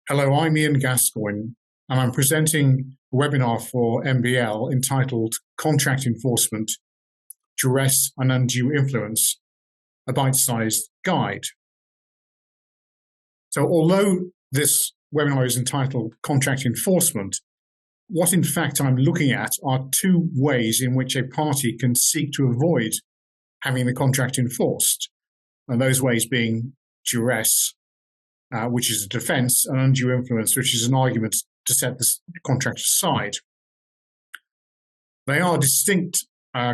Hello, I'm Ian Gascoigne, and I'm presenting a webinar for MBL entitled Contract Enforcement, Duress and Undue Influence, a bite-sized guide. So although this webinar is entitled Contract Enforcement, what in fact I'm looking at are two ways in which a party can seek to avoid having the contract enforced, and those ways being duress, which is a defense, and undue influence, which is an argument to set the contract aside. They are distinct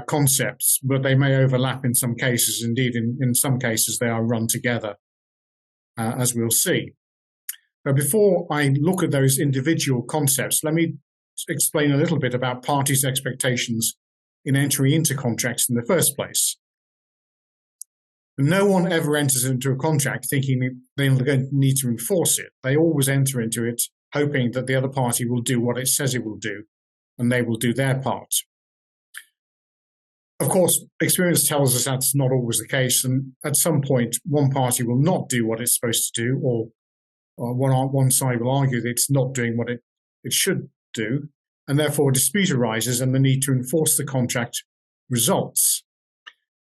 concepts, but they may overlap in some cases. Indeed, in some cases, they are run together, as we'll see. But before I look at those individual concepts, let me explain a little bit about parties' expectations in entering into contracts in the first place. No one ever enters into a contract thinking they're going to need to enforce it. They always enter into it hoping that the other party will do what it says it will do, and they will do their part. Of course, experience tells us that's not always the case, and at some point, one party will not do what it's supposed to do, or one side will argue that it's not doing what it should do, and therefore a dispute arises and the need to enforce the contract results.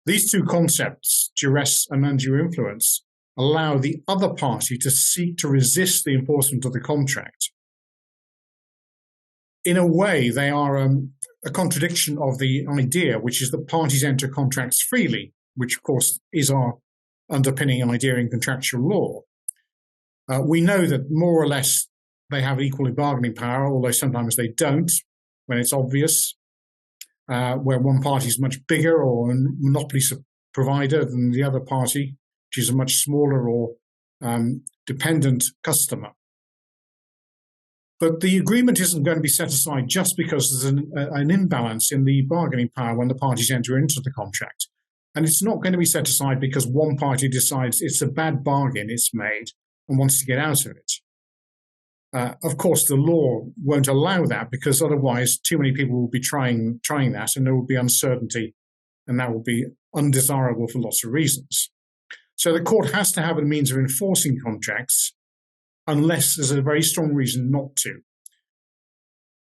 These two concepts, duress and undue influence, allow the other party to seek to resist the enforcement of the contract. In a way, they are a contradiction of the idea, which is that parties enter contracts freely, which of course is our underpinning idea in contractual law. We know that more or less they have equal bargaining power, although sometimes they don't, when it's obvious. Where one party is much bigger or a monopoly provider than the other party, which is a much smaller or dependent customer. But the agreement isn't going to be set aside just because there's an imbalance in the bargaining power when the parties enter into the contract. And it's not going to be set aside because one party decides it's a bad bargain it's made and wants to get out of it. Of course, the law won't allow that because otherwise too many people will be trying that, and there will be uncertainty, and that will be undesirable for lots of reasons. So the court has to have a means of enforcing contracts unless there's a very strong reason not to.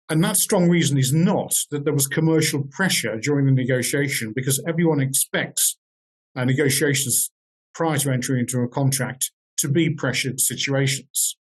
And that strong reason is not that there was commercial pressure during the negotiation, because everyone expects negotiations prior to entering into a contract to be pressured situations.